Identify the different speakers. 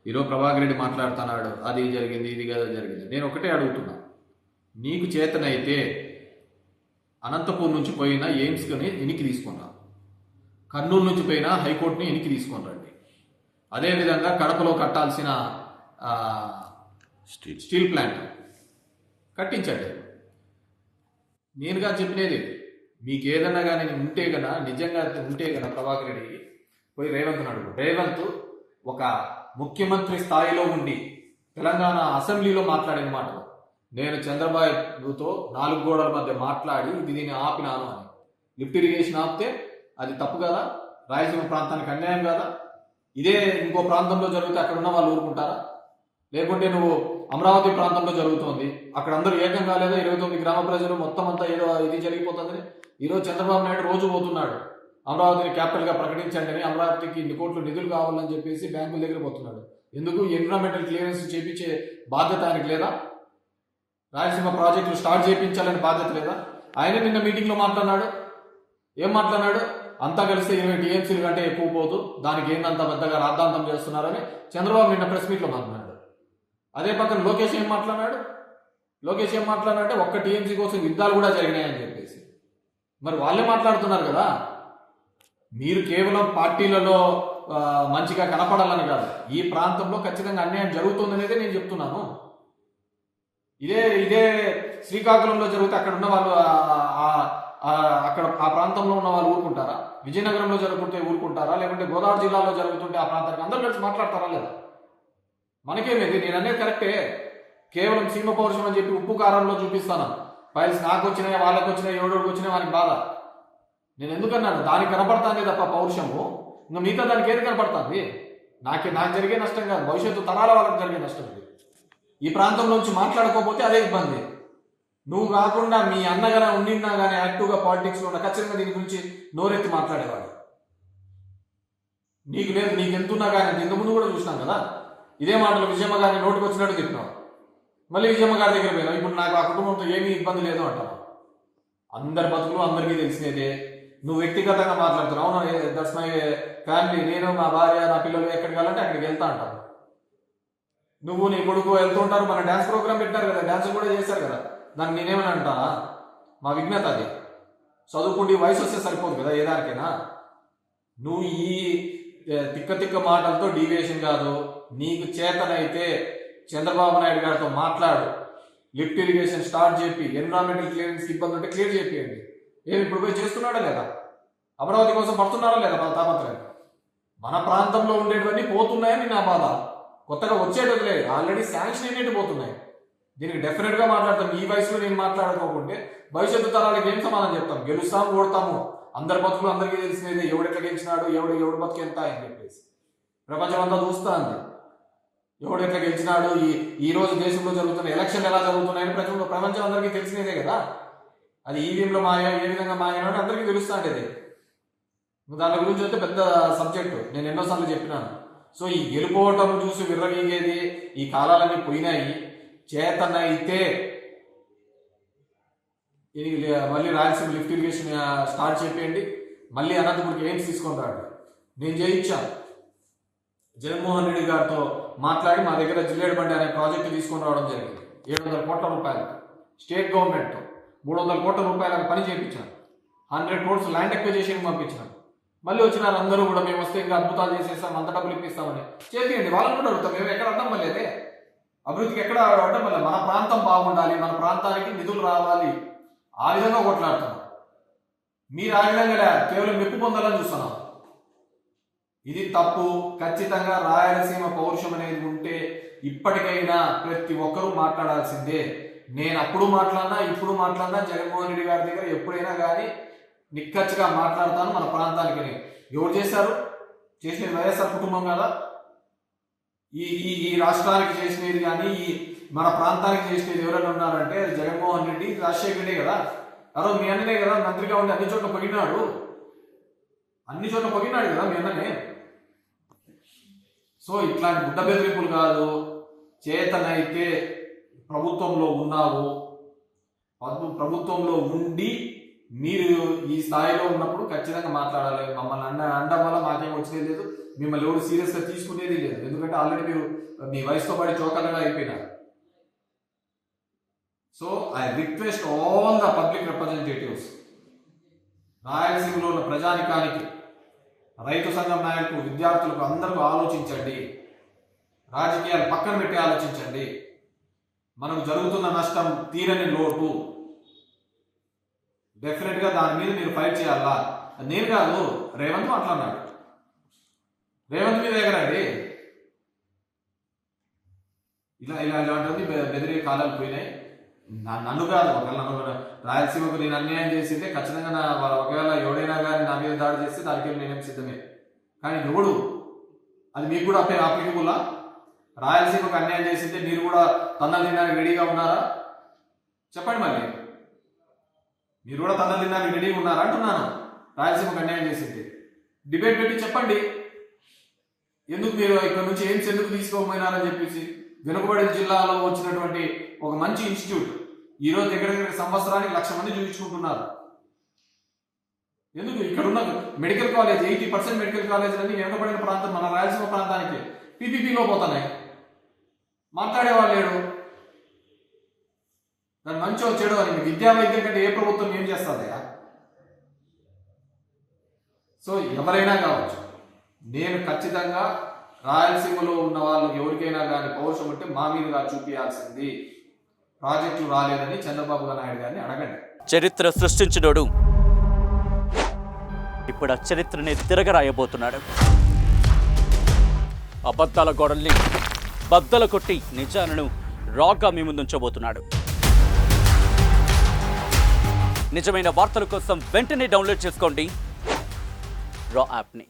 Speaker 1: ఈరోజు ప్రభాకర్ రెడ్డి మాట్లాడుతున్నాడు, అది జరిగింది ఇది కదా జరిగింది. నేను ఒకటే అడుగుతున్నా, నీకు చేతనైతే అనంతపూర్ నుంచి పోయిన ఎయిమ్స్ని ఎనికి తీసుకున్నా, కర్నూలు నుంచి పోయిన హైకోర్టుని ఎనికి తీసుకొని రండి. అదేవిధంగా కడపలో కట్టాల్సిన స్టీల్ ప్లాంట్ కట్టించండి. నేనుగా చెప్పినది, మీకు ఏదన్నా కానీ ఉంటే కన్నా, నిజంగా ఉంటే కన్నా ప్రభాకర్ రెడ్డి పోయి రేవంత్ అడుగు. రేవంత్ ఒక ముఖ్యమంత్రి స్థాయిలో ఉండి తెలంగాణ అసెంబ్లీలో మాట్లాడిన మాటలు, నేను చంద్రబాబుతో 4 గోడల మధ్య మాట్లాడి దీన్ని ఆపినాను అని. లిఫ్ట్ ఇరిగేషన్ ఆపితే అది తప్పు కదా, రాయలసీమ ప్రాంతానికి అన్యాయం కదా. ఇదే ఇంకో ప్రాంతంలో జరిగితే అక్కడ ఉన్న వాళ్ళు ఊరుకుంటారా? లేకుంటే నువ్వు అమరావతి ప్రాంతంలో జరుగుతోంది, అక్కడ అందరూ ఏకం కాలేదా 29 గ్రామ ప్రజలు మొత్తం అంతా ఏదో ఇది జరిగిపోతుందని. ఈరోజు చంద్రబాబు నాయుడు రోజు పోతున్నాడు, అమరావతిని క్యాపిటల్గా ప్రకటించండి అని, అమరావతికి ఇన్ని కోట్లు నిధులు కావాలని చెప్పేసి బ్యాంకుల దగ్గర పోతున్నాడు. ఎందుకు? ఎన్విరాన్మెంటల్ క్లియరెన్స్ చేపించే బాధ్యత ఆయనకు లేదా? రాయలసీమ ప్రాజెక్టులు స్టార్ట్ చేయించాలని బాధ్యత లేదా? ఆయన నిన్న మీటింగ్లో మాట్లాడినాడు. ఏం మాట్లాడినాడు? అంతా కలిస్తే 20 టీఎంసీల కంటే ఎక్కువ పోదు, దానికి ఏందంత పెద్దగా రాద్ధాంతం చేస్తున్నారని చంద్రబాబు నిన్న ప్రెస్ మీట్లో మాట్లాడినాడు. అదే పక్కన లోకేష్ ఏం మాట్లాడినాడు? లోకేష్ ఏం మాట్లాడినాడంటే ఒక్క టీఎంసీ కోసం యుద్ధాలు కూడా జరిగినాయని చెప్పేసి. మరి వాళ్ళే మాట్లాడుతున్నారు కదా. మీరు కేవలం పార్టీలలో మంచిగా కనపడాలని కాదు, ఈ ప్రాంతంలో ఖచ్చితంగా అన్యాయం జరుగుతుందనేదే నేను చెప్తున్నాను. ఇదే శ్రీకాకుళంలో జరిగితే అక్కడ ఉన్న వాళ్ళు అక్కడ ఆ ప్రాంతంలో ఉన్న వాళ్ళు ఊరుకుంటారా? విజయనగరంలో జరుగుతుంటే ఊరుకుంటారా? లేకుంటే గోదావరి జిల్లాలో జరుగుతుంటే ఆ ప్రాంతానికి అందరూ కలిసి మాట్లాడతారా లేదా? మనకేమేది? నేను అనేది కరెక్టే. కేవలం సీమ పౌరుషం అని చెప్పి ఉప్పు కారంలో చూపిస్తాను. ఫైల్స్ నాకు వచ్చినాయి, వాళ్ళకి వచ్చినాయి, ఎవడోడికి వచ్చినాయి, వానికి బాధ. నేను ఎందుకన్నాను? దానికి కనపడుతుంది తప్ప పౌరుషము, ఇంకా మిగతా దానికి ఏది కనపడుతుంది? నాకు జరిగే నష్టం కాదు, భవిష్యత్తు తరాల వాళ్ళకి జరిగే నష్టం ఇది. ఈ ప్రాంతంలో నుంచి మాట్లాడుకోకపోతే అదే ఇబ్బంది. నువ్వు కాకుండా మీ అన్నగానే ఉండినా కానీ యాక్టివ్గా పాలిటిక్స్లో ఉన్న ఖచ్చితంగా దీని గురించి నోరెత్తి మాట్లాడేవాడు. నీకు లేదు, నీకు ఎంతున్నా కానీ ఇంతకుముందు కూడా చూసినాం కదా, ఇదే మాటలు విజయమ్మ గారిని నోటికి వచ్చినట్టు తిప్పినావు. మళ్ళీ విజయమ్మ గారి దగ్గర పోయినావు. ఇప్పుడు నాకు ఆ కుటుంబంతో ఏమీ ఇబ్బంది లేదు అంటావు. అందరి బతుకులు అందరికీ తెలిసినదే. నువ్వు వ్యక్తిగతంగా మాట్లాడుతున్నావు. దట్స్ మై ఫ్యామిలీ, నేను మా భార్య నా పిల్లలు ఎక్కడికి వెళ్ళాలంటే అక్కడికి వెళ్తా అంటాను. నువ్వు నీ కొడుకు వెళ్తూ ఉంటారు. మన డ్యాన్స్ ప్రోగ్రామ్ పెట్టారు కదా, డ్యాన్స్ కూడా చేశారు కదా, దాన్ని నేనేమని అంటానా? మా విజ్ఞత అది. చదువుకుంటే వయసు వస్తే సరిపోదు కదా ఏ దానికైనా. నువ్వు ఈ తిక్క మాటలతో డీవియేషన్ కాదు. నీకు చేతనైతే చంద్రబాబు నాయుడు గారితో మాట్లాడు, లిఫ్ట్ ఇరిగేషన్ స్టార్ట్ చెప్పి, ఎన్విరాన్మెంటల్ క్లియరెన్స్ ఇబ్బంది ఉంటే క్లియర్ చేయండి. ఏమి ఇప్పుడు పోయి చేస్తున్నాడా లేదా? అమరావతి కోసం పడుతున్నారా లేదా తాపత్రయం? మన ప్రాంతంలో ఉండేటివన్నీ పోతున్నాయని నా బాధ. కొత్తగా వచ్చేటది లేదు, ఆల్రెడీ శాంక్షన్ అయినట్టు పోతున్నాయి. దీనికి డెఫినెట్గా మాట్లాడతాం. ఈ వయసులో నేను మాట్లాడుకోకుంటే భవిష్యత్తు తరాలకు ఏం సమాధానం చెప్తాం? గెలుస్తాము, ఓడతాము, అందరి బతుకులు అందరికీ తెలిసినది, ఎవడెట్లా గెలిచినాడు, ఎవడు బతుకు ఎంత అని చెప్పేసి ప్రపంచం అంతా చూస్తా ఉంది. ఎవడెట్లా గెలిచినాడు, ఈ రోజు దేశంలో జరుగుతున్న ఎలక్షన్ ఎలా జరుగుతున్నాయని ప్రపంచం అందరికీ తెలిసినదే కదా. అది ఈవీఎంలో మాయ, ఏ విధంగా మాయ అని అందరికీ తెలుస్తా ఉంటుంది. దాని గురించి అయితే పెద్ద సబ్జెక్టు, నేను ఎన్నోసార్లు చెప్పినాను. సో ఈ గెలుపోవటం చూసి విర్రవీగేది, ఈ కాలాలన్నీ పోయినాయి. చేతనైతే మళ్ళీ రాయలసీమ లిఫ్ట్ ఇరిగేషన్ స్టార్ట్ చేయండి, మళ్ళీ అనంతపురికి ఎయిమ్స్ తీసుకొని రాడు. నేను చేయించాను. జగన్మోహన్ రెడ్డి గారితో మాట్లాడి మా దగ్గర జిల్లేడు బండి అనే ప్రాజెక్టు తీసుకొని రావడం జరిగింది. 700 కోట్ల రూపాయలు స్టేట్ గవర్నమెంట్తో 300 కోట్ల రూపాయలకు పని చేయించాను. 100 crores ల్యాండ్ ఎక్విజిషన్ పంపించాను. మళ్ళీ వచ్చినారు అందరూ కూడా, మేము వస్తే ఇంకా అద్భుతాలు చేసేస్తాం, అంత డబ్బులు ఇప్పిస్తామని. చేయండి, వాళ్ళని కూడా అడుగుతాం. మేము ఎక్కడ అడ్డం వల్లేదే, అభివృద్ధికి ఎక్కడ అడ్డం వల్ల, మన ప్రాంతం బాగుండాలి, మన ప్రాంతానికి నిధులు రావాలి, ఆ విధంగా కొట్లాడుతున్నాం. మీరు ఆ విధంగా కేవలం మెప్పు పొందాలని చూస్తున్నాం. ఇది తప్పు. ఖచ్చితంగా రాయలసీమ పౌరుషం అనేది ఉంటే ఇప్పటికైనా ప్రతి ఒక్కరూ మాట్లాడాల్సిందే. నేను అప్పుడు మాట్లాడినా, ఇప్పుడు మాట్లాడినా, జగన్మోహన్ రెడ్డి గారి దగ్గర ఎప్పుడైనా కానీ నిక్కచ్చిగా మాట్లాడతాను. మన ప్రాంతానికి ఎవరు చేశారు? చేసినది వైఎస్ఆర్ కుటుంబం కదా. ఈ రాష్ట్రానికి చేసినది కానీ ఈ మన ప్రాంతానికి చేసినది ఎవరైనా ఉన్నారంటే జగన్మోహన్ రెడ్డి, రాజశేఖర రెడ్డి కదా. అరో మీ అన్ననే కదా మంత్రిగా ఉండి అన్ని చోట్ల పొగినాడు కదా మీ అన్ననే. సో ఇట్లాంటి గుడ్డ బెదిరింపులు కాదు. చేతనైతే ప్రభుత్వంలో ఉన్నావు, ప్రభుత్వంలో ఉండి మీరు ఈ స్థాయిలో ఉన్నప్పుడు ఖచ్చితంగా మాట్లాడాలి. మమ్మల్ని అనడం వల్ల మాకేం వచ్చేది లేదు, మిమ్మల్ని ఎవరు సీరియస్గా తీసుకునేది లేదు. ఎందుకంటే ఆల్రెడీ మీరు మీ వయసుతో పాటు చోకలుగా అయిపోయినారు. So I request all the public representatives, రాయలసీమలో ఉన్న ప్రజానికానికి, రైతు సంఘం నాయకులకు, విద్యార్థులకు అందరికీ ఆలోచించండి. రాజకీయాలు పక్కన పెట్టి ఆలోచించండి. మనకు జరుగుతున్న నష్టం తీరని లోటు. డెఫినెట్గా దాని మీద మీరు ఫైట్ చేయాలా. నేను కాదు, రేవంత్ మాట్లాడినాడు. రేవంత్ మీద ఎగరండి. ఇలాంటివన్నీ బెదిరే కాలాలు పోయినాయి. నన్ను కాదు, ఒకవేళ నన్ను రాయలసీమకు నేను అన్యాయం చేసిందే ఖచ్చితంగా ఒకవేళ ఎవడైనా కానీ నా మీద దాడి చేస్తే దానికి నేనేం సిద్ధమే. కానీ ఎవడు, అది మీకు కూడా అప్లికబుల్లా? రాయలసీమకు అన్యాయం చేసిందే మీరు కూడా తన్నలు తినడానికి రెడీగా ఉన్నారా? చెప్పండి. మళ్ళీ మీరు కూడా తన్నలు తినడానికి రెడీగా ఉన్నారా అంటున్నాను. రాయలసీమకు అన్యాయం చేసింది డిబేట్ పెట్టి చెప్పండి. ఎందుకు మీరు ఇక్కడ నుంచి ఎయిమ్స్ ఎందుకు తీసుకోకపోయినారని చెప్పేసి. వెనుకబడిన జిల్లాలో వచ్చినటువంటి ఒక మంచి ఇన్స్టిట్యూట్ ఈరోజు దగ్గర సంవత్సరానికి 1,00,000 మంది చూపించుకుంటున్నారు. ఎందుకు ఇక్కడ ఉన్న మెడికల్ కాలేజ్ 80% మెడికల్ కాలేజీలన్నీ వెనుకబడిన ప్రాంతం మన రాయలసీమ ప్రాంతానికి పీపీపీలో పోతున్నాయి. మాట్లాడేవాళ్ళు లేడు. దాని మంచో చెడు అని విద్యా వైద్యం కంటే ఏ ప్రభుత్వం ఏం చేస్తుంది? సో ఎవరైనా కావచ్చు, నేను ఖచ్చితంగా రాయలసీమలో ఉన్న వాళ్ళు ఎవరికైనా కానీ పౌరుషం ఉంటే మా మీదుగా చూపించాల్సింది. ప్రాజెక్టులు రాలేదని చంద్రబాబు నాయుడు గారిని అడగండి.
Speaker 2: చరిత్ర సృష్టించినోడు ఇప్పుడు ఆ చరిత్రని తిరగరాయబోతున్నాడు. అబద్ధాల గోడల్ని బద్దల కొట్టి నిజాలను రాగా మీ ముందుంచబోతున్నాడు. నిజమైన వార్తల కోసం వెంటనే డౌన్లోడ్ చేసుకోండి రా యాప్ని.